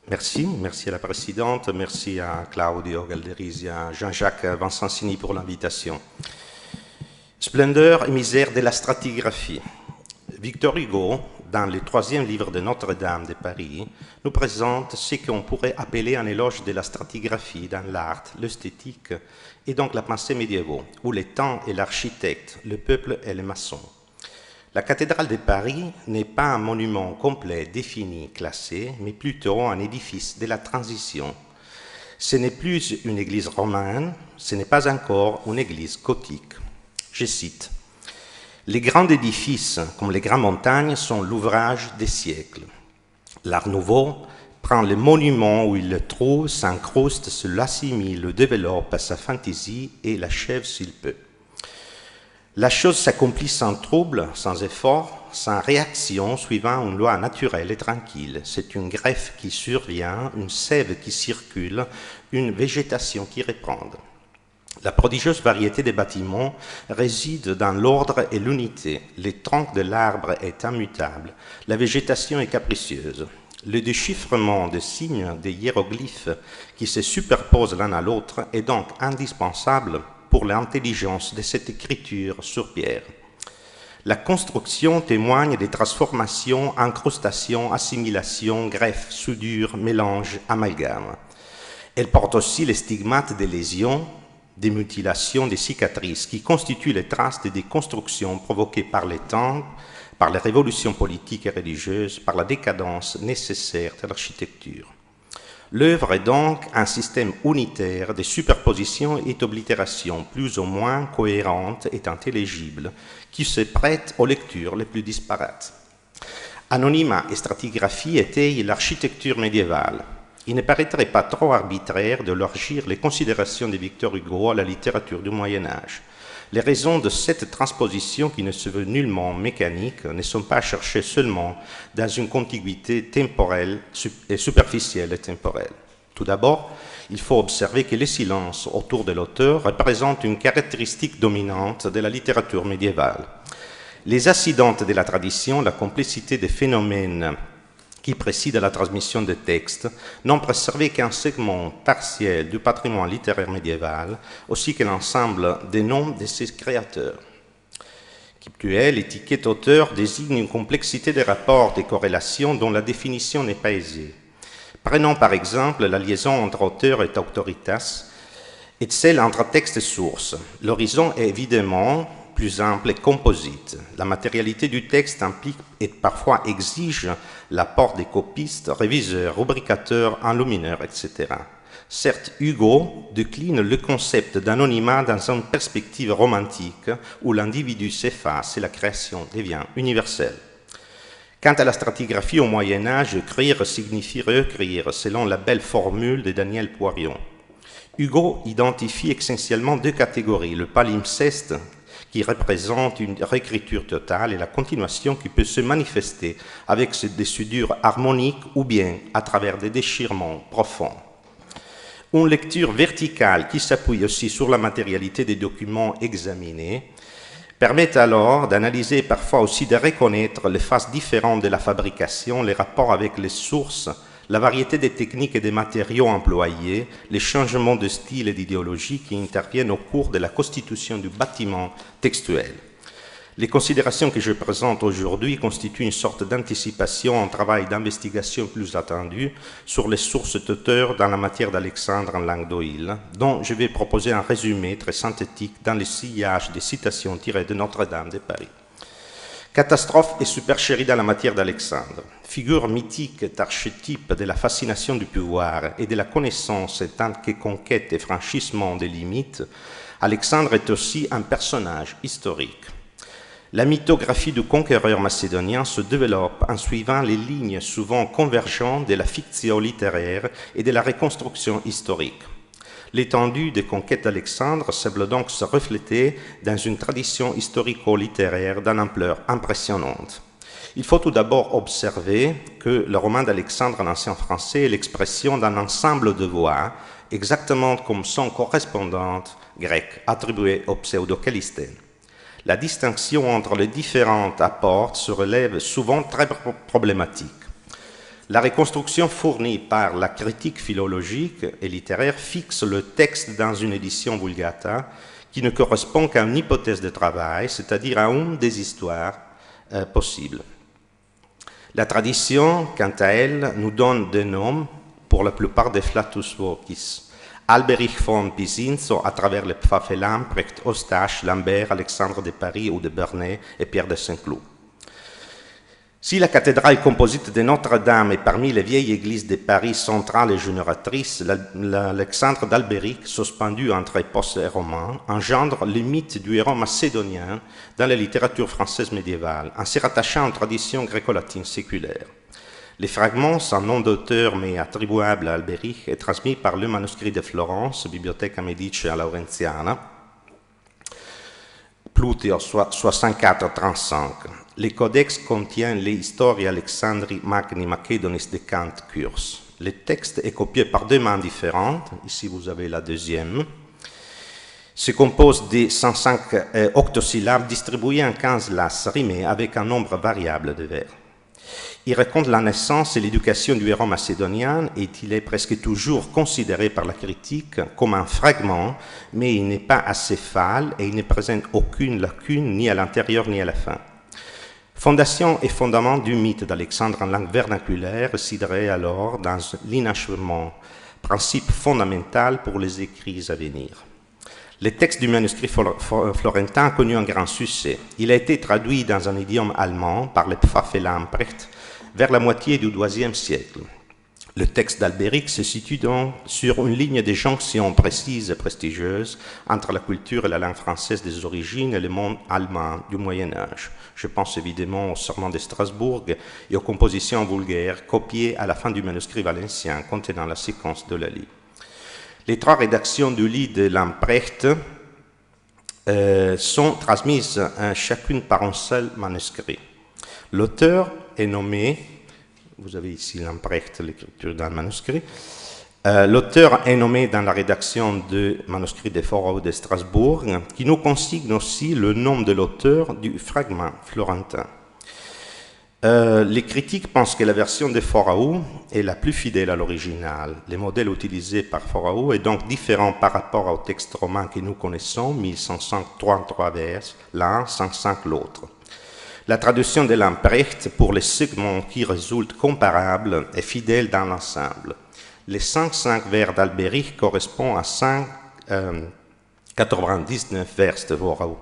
Merci à la présidente, merci à Claudio Galderisi, à Jean-Jacques Vincencini pour l'invitation. Splendeur et misère de la stratigraphie. Victor Hugo, dans le troisième livre de Notre-Dame de Paris, nous présente ce qu'on pourrait appeler un éloge de la stratigraphie dans l'art, l'esthétique et donc la pensée médiévale, où le temps est l'architecte, le peuple est le maçon. La cathédrale de Paris n'est pas un monument complet, défini, classé, mais plutôt un édifice de la transition. Ce n'est plus une église romaine, ce n'est pas encore une église gothique. Je cite, « Les grands édifices, comme les grandes montagnes, sont l'ouvrage des siècles. L'Art nouveau prend le monument où il le trouve, s'incruste, se l'assimile, le développe à sa fantaisie et l'achève s'il peut. La chose s'accomplit sans trouble, sans effort, sans réaction, suivant une loi naturelle et tranquille. C'est une greffe qui survient, une sève qui circule, une végétation qui reprend. La prodigieuse variété des bâtiments réside dans l'ordre et l'unité. Le tronc de l'arbre est immutable, la végétation est capricieuse. Le déchiffrement des signes, des hiéroglyphes qui se superposent l'un à l'autre est donc indispensable pour l'intelligence de cette écriture sur pierre. La construction témoigne des transformations, incrustations, assimilations, greffes, soudures, mélanges, amalgames. Elle porte aussi les stigmates des lésions, des mutilations, des cicatrices, qui constituent les traces des déconstructions provoquées par les temps, par les révolutions politiques et religieuses, par la décadence nécessaire de l'architecture. L'œuvre est donc un système unitaire de superposition et d'oblitération plus ou moins cohérente et intelligible qui se prête aux lectures les plus disparates. Anonymat et stratigraphie étaient l'architecture médiévale. Il ne paraîtrait pas trop arbitraire de élargir les considérations de Victor Hugo à la littérature du Moyen-Âge. Les raisons de cette transposition, qui ne se veut nullement mécanique, ne sont pas cherchées seulement dans une contiguïté temporelle et superficielle et temporelle. Tout d'abord, il faut observer que le silence autour de l'auteur représente une caractéristique dominante de la littérature médiévale. Les incidents de la tradition, la complexité des phénomènes qui précèdent la transmission des textes, n'ont préservé qu'un segment partiel du patrimoine littéraire médiéval, aussi que l'ensemble des noms de ses créateurs. Qui plus est, l'étiquette auteur désigne une complexité des rapports, des corrélations dont la définition n'est pas aisée. Prenons par exemple la liaison entre auteur et auctoritas et celle entre texte et source. L'horizon est évidemment plus ample et composite. La matérialité du texte implique et parfois exige l'apport des copistes, réviseurs, rubricateurs, enlumineurs, etc. Certes, Hugo décline le concept d'anonymat dans une perspective romantique où l'individu s'efface et la création devient universelle. Quant à la stratigraphie au Moyen-Âge, écrire signifie réécrire, selon la belle formule de Daniel Poirion. Hugo identifie essentiellement deux catégories, le palimpseste, qui représente une réécriture totale, et la continuation qui peut se manifester avec des soudures harmoniques ou bien à travers des déchirements profonds. Une lecture verticale qui s'appuie aussi sur la matérialité des documents examinés permet alors d'analyser, parfois aussi de reconnaître les phases différentes de la fabrication, les rapports avec les sources, la variété des techniques et des matériaux employés, les changements de style et d'idéologie qui interviennent au cours de la constitution du bâtiment textuel. Les considérations que je présente aujourd'hui constituent une sorte d'anticipation, un travail d'investigation plus attendu sur les sources d'auteurs dans la matière d'Alexandre en langue d'Oïl, dont je vais proposer un résumé très synthétique dans le sillage des citations tirées de Notre-Dame de Paris. Catastrophe et supercherie dans la matière d'Alexandre. Figure mythique et archétype de la fascination du pouvoir et de la connaissance en tant que conquête et franchissement des limites, Alexandre est aussi un personnage historique. La mythographie du conquéreur macédonien se développe en suivant les lignes souvent convergentes de la fiction littéraire et de la reconstruction historique. L'étendue des conquêtes d'Alexandre semble donc se refléter dans une tradition historico-littéraire d'une ampleur impressionnante. Il faut tout d'abord observer que le roman d'Alexandre en ancien français est l'expression d'un ensemble de voix, exactement comme son correspondant grec attribué au pseudo-Callisthène. La distinction entre les différents apports se relève souvent très problématique. La reconstruction fournie par la critique philologique et littéraire fixe le texte dans une édition Vulgata qui ne correspond qu'à une hypothèse de travail, c'est-à-dire à une des histoires possibles. La tradition, quant à elle, nous donne des noms, pour la plupart des Flatus Vocis. Alberich von Pisinzo, à travers les Pfaffé Lamprecht, Eustache, Lambert, Alexandre de Paris ou de Bernay et Pierre de Saint-Cloud. Si la cathédrale composite de Notre-Dame est parmi les vieilles églises de Paris centrale et génératrice, l'Alexandre d'Albéric, suspendu entre éposse et roman, engendre le mythe du héros macédonien dans la littérature française médiévale, en se rattachant aux traditions gréco-latines séculaires. Les fragments, sans nom d'auteur mais attribuables à Albéric, est transmis par le manuscrit de Florence, Bibliotheca Medici Laurentiana, Plutio 64-35. Le codex contient les Historia Alexandri Magni Macedonis de Kant Kurs. Le texte est copié par deux mains différentes. Ici, vous avez la deuxième. Se compose de 105 octosyllabes distribués en 15 lasses rimées avec un nombre variable de vers. Il raconte la naissance et l'éducation du héros macédonien et il est presque toujours considéré par la critique comme un fragment, mais il n'est pas acéphale et il ne présente aucune lacune ni à l'intérieur ni à la fin. Fondation et fondement du mythe d'Alexandre en langue vernaculaire résiderait alors dans l'inachèvement, principe fondamental pour les écrits à venir. Le texte du manuscrit florentin a connu un grand succès. Il a été traduit dans un idiome allemand par le Pfaffé Lamprecht vers la moitié du XIIe siècle. Le texte d'Albéric se situe donc sur une ligne de jonction précise et prestigieuse entre la culture et la langue française des origines et le monde allemand du Moyen-Âge. Je pense évidemment au serment de Strasbourg et aux compositions vulgaires copiées à la fin du manuscrit valencien contenant la séquence de Lally. Les trois rédactions du lit de Lamprecht sont transmises chacune par un seul manuscrit. L'auteur est nommé, vous avez ici Lamprecht, l'écriture d'un manuscrit, l'auteur est nommé dans la rédaction du manuscrit de Foraou de Strasbourg, qui nous consigne aussi le nom de l'auteur du fragment florentin. Les critiques pensent que la version de Foraou est la plus fidèle à l'original. Le modèle utilisé par Foraou est donc différent par rapport au texte roman que nous connaissons, 1533 vers, l'un, 105 l'autre. La traduction de Lamprecht pour les segments qui résultent comparables est fidèle dans l'ensemble. Les 105 vers d'Albéric correspondent à 199 vers de Foraou.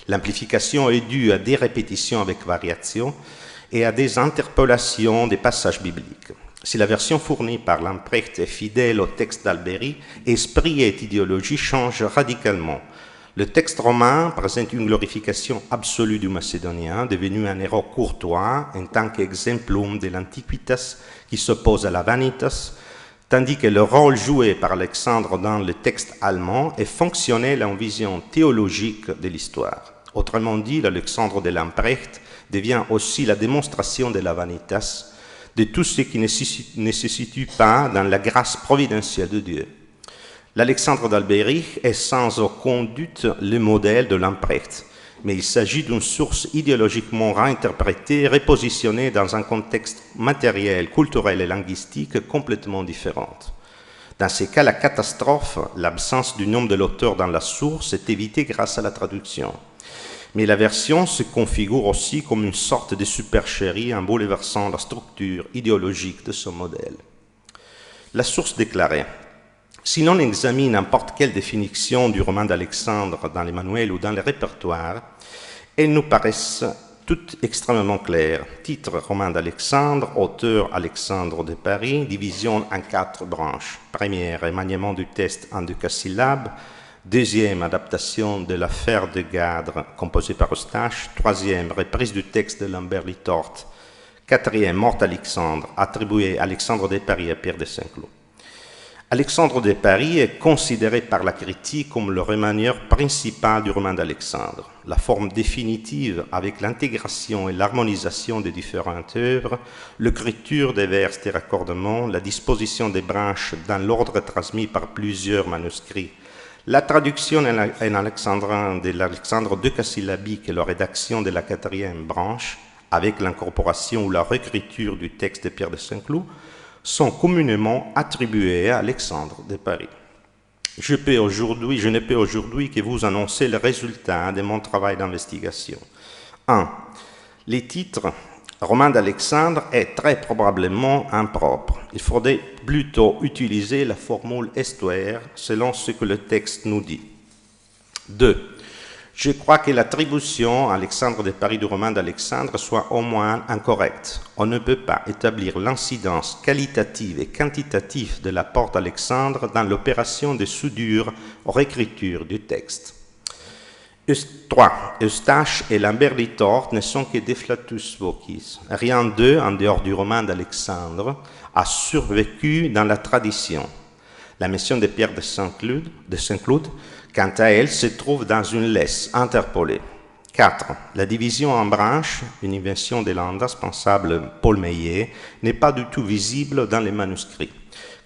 L'amplification est due à des répétitions avec variation et à des interpolations des passages bibliques. Si la version fournie par Lamprecht est fidèle au texte d'Albéric, esprit et idéologie changent radicalement. Le texte romain présente une glorification absolue du macédonien, devenu un héros courtois en tant qu'exemplum de l'antiquitas qui s'oppose à la vanitas, tandis que le rôle joué par Alexandre dans le texte allemand est fonctionnel en vision théologique de l'histoire. Autrement dit, l'Alexandre de Lamprecht devient aussi la démonstration de la vanitas, de tout ce qui ne se situe pas dans la grâce providentielle de Dieu. L'Alexandre d'Albéric est sans aucun doute le modèle de Lamprecht, mais il s'agit d'une source idéologiquement réinterprétée, repositionnée dans un contexte matériel, culturel et linguistique complètement différent. Dans ces cas, la catastrophe, l'absence du nom de l'auteur dans la source, est évitée grâce à la traduction. Mais la version se configure aussi comme une sorte de supercherie en bouleversant la structure idéologique de son modèle. La source déclarée. Si l'on examine n'importe quelle définition du roman d'Alexandre dans les manuels ou dans les répertoires, elles nous paraissent toutes extrêmement claires. Titre roman d'Alexandre, auteur Alexandre de Paris, division en 4 branches. Première, remaniement du texte en décasyllabes. Deuxième, adaptation de l'affaire de Gadre, composée par Eustache. Troisième, reprise du texte de Lambert Litorte. Quatrième, Mort Alexandre, attribué à Alexandre de Paris à Pierre de Saint-Cloud. Alexandre de Paris est considéré par la critique comme le remanieur principal du roman d'Alexandre. La forme définitive avec l'intégration et l'harmonisation des différentes œuvres, l'écriture des vers et raccordements, la disposition des branches dans l'ordre transmis par plusieurs manuscrits, la traduction en alexandrin de l'Alexandre décasyllabique et la rédaction de la 4e branche, avec l'incorporation ou la réécriture du texte de Pierre de Saint-Cloud, sont communément attribués à Alexandre de Paris. Je ne peux aujourd'hui que vous annoncer le résultat de mon travail d'investigation. 1. Les titres roman d'Alexandre est très probablement impropre. Il faudrait plutôt utiliser la formule estuaire selon ce que le texte nous dit. 2. Je crois que l'attribution à Alexandre de Paris du roman d'Alexandre soit au moins incorrecte. On ne peut pas établir l'incidence qualitative et quantitative de l'apport d'Alexandre dans l'opération de soudure ou réécriture du texte. 3. Eustache et Lambert Littore ne sont que des flatus vocis. Rien d'eux, en dehors du roman d'Alexandre, a survécu dans la tradition. La mission de Pierre de Saint-Cloud, quant à elle, se trouve dans une laisse interpolée. 4. La division en branches, une invention de l'indispensable Paul Meillet, n'est pas du tout visible dans les manuscrits.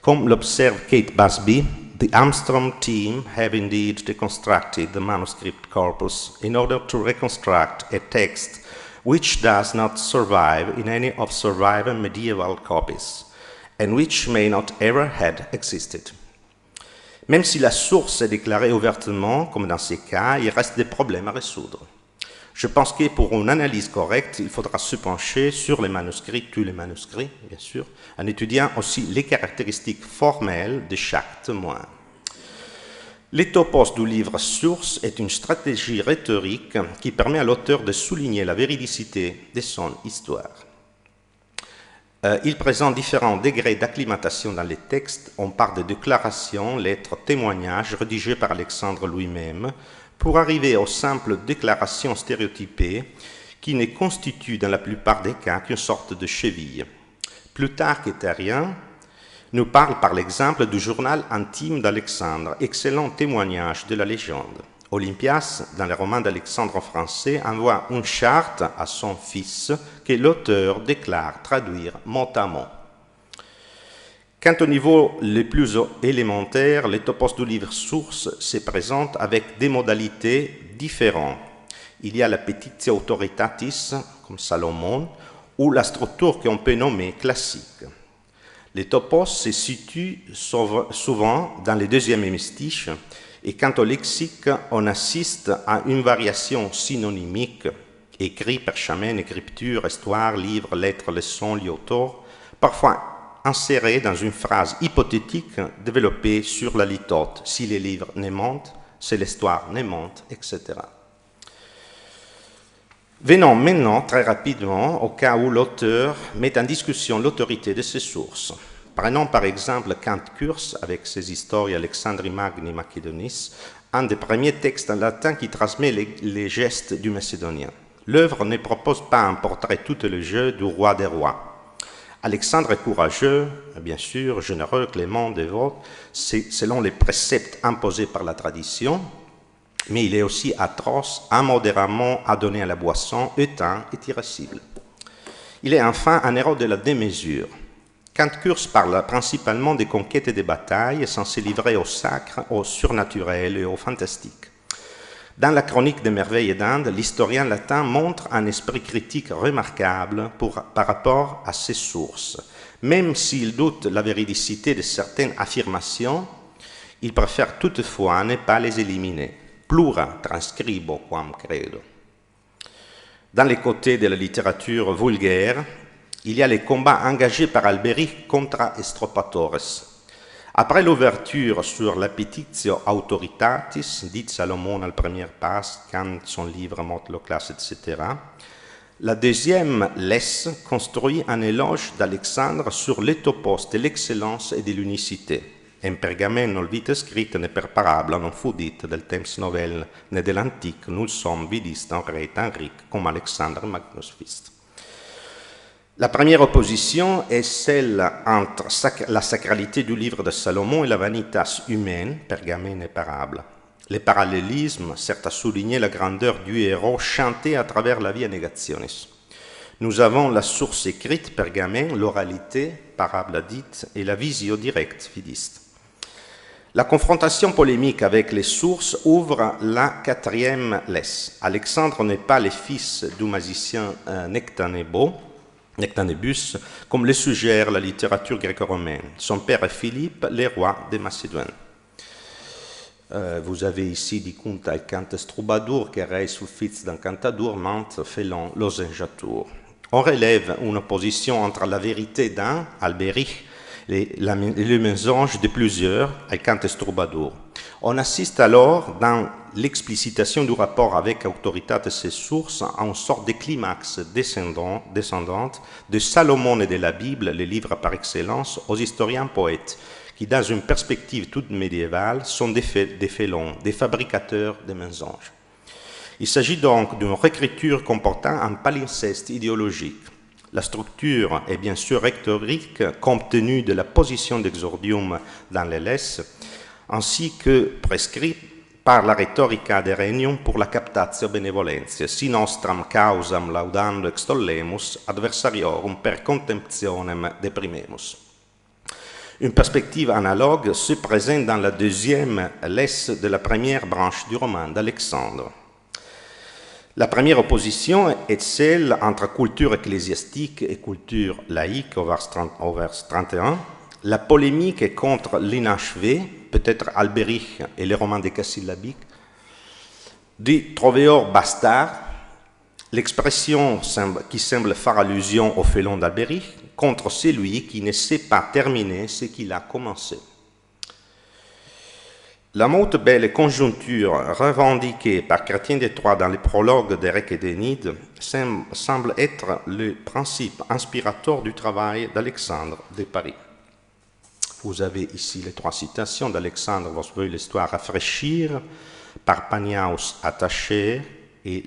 Comme l'observe Kate Busby, the Armstrong team have indeed deconstructed the manuscript corpus in order to reconstruct a text which does not survive in any of surviving medieval copies, and which may not ever have existed. Même si la source est déclarée ouvertement, comme dans ces cas, il reste des problèmes à résoudre. Je pense que pour une analyse correcte, il faudra se pencher sur les manuscrits, tous les manuscrits, bien sûr, en étudiant aussi les caractéristiques formelles de chaque témoin. L'étopos du livre source est une stratégie rhétorique qui permet à l'auteur de souligner la véridicité de son histoire. Il présente différents degrés d'acclimatation dans les textes. On part de déclarations, lettres, témoignages rédigés par Alexandre lui-même, pour arriver aux simples déclarations stéréotypées qui ne constituent dans la plupart des cas qu'une sorte de cheville. Plutarque et Terrien nous parlent par l'exemple du journal intime d'Alexandre, excellent témoignage de la légende. Olympias, dans le roman d'Alexandre en français, envoie une charte à son fils que l'auteur déclare traduire mot à mot. Quant au niveau le plus élémentaire, l'étopos du livre source se présente avec des modalités différentes. Il y a la petitio autoritatis, comme Salomon, ou la structure qu'on peut nommer classique. L'étopos se situe souvent dans le deuxième hémistiche, et quant au lexique, on assiste à une variation synonymique, écrit, perchamen, écriture, histoire, livre, lettre, leçon, liautor, parfois inséré dans une phrase hypothétique développée sur la litote. Si les livres ne montent, si l'histoire ne monte, etc. Venons maintenant très rapidement au cas où l'auteur met en discussion l'autorité de ses sources. Prenons par exemple Kant Kurs avec ses Historia Alexandri Magni Macedonis, un des premiers textes en latin qui transmet les gestes du Macédonien. L'œuvre ne propose pas un portrait tout le jeu du roi des rois. Alexandre est courageux, bien sûr, généreux, clément, dévot, selon les préceptes imposés par la tradition, mais il est aussi atroce, immodérément adonné à la boisson, hautain et irascible. Il est enfin un héros de la démesure. Kant Kurs parle principalement des conquêtes et des batailles, sans se livrer au sacre, au surnaturel et au fantastique. Dans la chronique des merveilles d'Inde, l'historien latin montre un esprit critique remarquable par rapport à ses sources. Même s'il doute la véridicité de certaines affirmations, il préfère toutefois ne pas les éliminer. Plura transcribo quam credo. Dans les côtés de la littérature vulgaire, il y a les combats engagés par Alberic contre Estropatores. Après l'ouverture sur la Petitio Autoritatis, dit Salomon à la première page, quand son livre montre la classe, etc., la deuxième laisse construit un éloge d'Alexandre sur l'étopos de l'excellence et de l'unicité. In pergameno il vita scritta ne per parabla non fu dita del temps novel ne dell'antic nul som vidist en re tan ric comme Alexandre Magnus Fist. La première opposition est celle entre la sacralité du livre de Salomon et la vanitas humaine, pergamène et parable. Le parallélisme sert à souligner la grandeur du héros chanté à travers la via negationis. Nous avons la source écrite, pergamène, l'oralité, parable dite, et la visio directe, fidiste. La confrontation polémique avec les sources ouvre la quatrième laisse. Alexandre n'est pas le fils du magicien Nectanebus, comme le suggère la littérature gréco-romaine. Son père est Philippe, le roi de Macédoine. Vous avez ici di conte al cantes troubadour, che rei sul fiz d'un cantadour, ment felon losenjatur. On relève une opposition entre la vérité d'un, Albéric, et le mensonge de plusieurs, al cantes troubadour. On assiste alors, dans l'explicitation du rapport avec Auctoritate et ses sources, à une sorte de climax descendante de Salomon et de la Bible, le livre par excellence, aux historiens poètes, qui, dans une perspective toute médiévale, sont des félons, des fabricateurs de mensonges. Il s'agit donc d'une réécriture comportant un palimpseste idéologique. La structure est bien sûr rhétorique, compte tenu de la position d'exordium dans les laisses, ainsi que prescrit par la rhetorica de Regnum pour la captatio benevolentiae, si nostram causam laudando extollemus, adversariorum per contemptionem deprimemus. Une perspective analogue se présente dans la deuxième laisse de la première branche du roman d'Alexandre. La première opposition est celle entre culture ecclésiastique et culture laïque au vers 31. La polémique est contre l'inachevé, peut-être Albéric et les romans décasyllabiques, du trovéor bastard, l'expression qui semble faire allusion au félon d'Albéric, contre celui qui ne sait pas terminer ce qu'il a commencé. La molte belle conjoncture revendiquée par Chrétien de Troyes dans les prologues d'Éric et d'Énide semble être le principe inspirateur du travail d'Alexandre de Paris. Vous avez ici les trois citations d'Alexandre, vous voyez l'histoire rafraîchir, par Paniaus attaché, et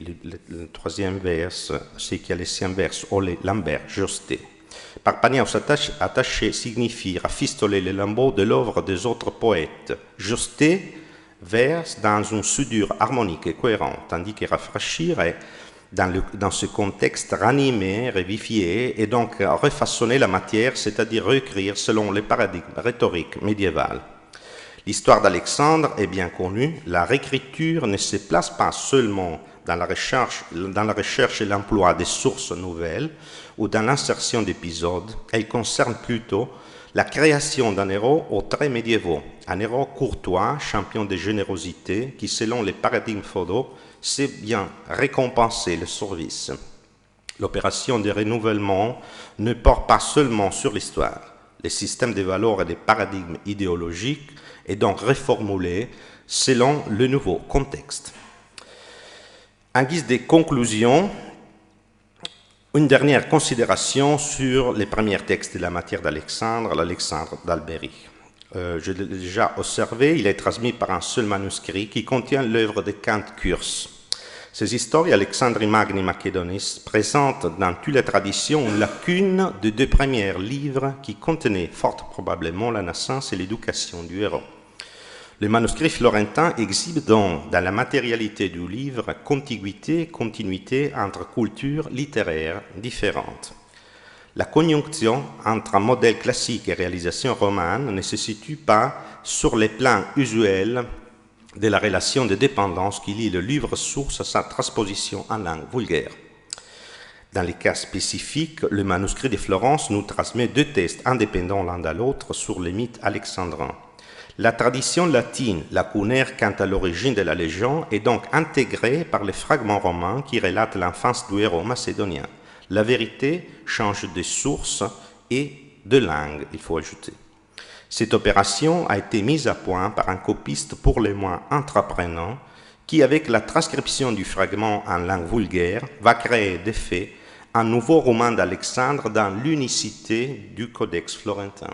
le troisième vers, c'est qu'il y a le sixième vers, Olé Lambert, Josté. Par Paniaus attaché signifie rafistoler les lambeaux de l'œuvre des autres poètes. Josté verse dans une soudure harmonique et cohérente, tandis que rafraîchir est, dans ce contexte, ranimer, revivifier et donc refaçonner la matière, c'est-à-dire réécrire selon les paradigmes rhétoriques médiévaux. L'histoire d'Alexandre est bien connue. La réécriture ne se place pas seulement dans la recherche et l'emploi des sources nouvelles ou dans l'insertion d'épisodes. Elle concerne plutôt la création d'un héros aux traits médiévaux, un héros courtois, champion de générosité, qui, selon les paradigmes feudaux, sait bien récompenser le service. L'opération de renouvellement ne porte pas seulement sur l'histoire. Le système des valeurs et des paradigmes idéologiques est donc reformulé selon le nouveau contexte. En guise de conclusion, une dernière considération sur les premiers textes de la matière d'Alexandre, l'Alexandre d'Albéric. Je l'ai déjà observé, il est transmis par un seul manuscrit qui contient l'œuvre de Kant Kurs. Ces histoires, Alexandri Magni Macedonis, présentent dans toutes les traditions une lacune de deux premiers livres qui contenaient fort probablement la naissance et l'éducation du héros. Le manuscrit florentin exhibe donc, dans la matérialité du livre, contiguïté et continuité entre cultures littéraires différentes. La conjonction entre un modèle classique et réalisation romane ne se situe pas sur les plans usuels de la relation de dépendance qui lie le livre-source à sa transposition en langue vulgaire. Dans les cas spécifiques, le manuscrit de Florence nous transmet deux textes indépendants l'un de l'autre sur les mythes alexandrins. La tradition latine, lacunaire quant à l'origine de la légende, est donc intégrée par les fragments romains qui relatent l'enfance du héros macédonien. La vérité change de source et de langue, il faut ajouter. Cette opération a été mise à point par un copiste pour le moins entreprenant qui, avec la transcription du fragment en langue vulgaire, va créer de fait un nouveau roman d'Alexandre dans l'unicité du codex florentin,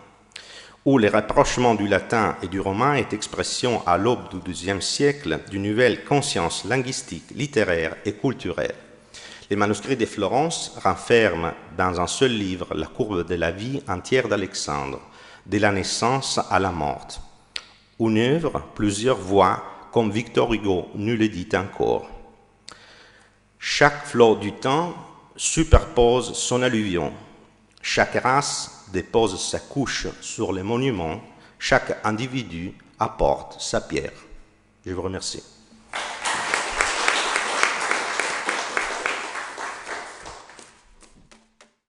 où le rapprochement du latin et du roman est expression à l'aube du XIIe siècle d'une nouvelle conscience linguistique, littéraire et culturelle. Les manuscrits de Florence renferment dans un seul livre la courbe de la vie entière d'Alexandre, de la naissance à la mort. Une œuvre, plusieurs voix, comme Victor Hugo nous le dit encore. Chaque flot du temps superpose son alluvion. Chaque race dépose sa couche sur les monuments. Chaque individu apporte sa pierre. Je vous remercie.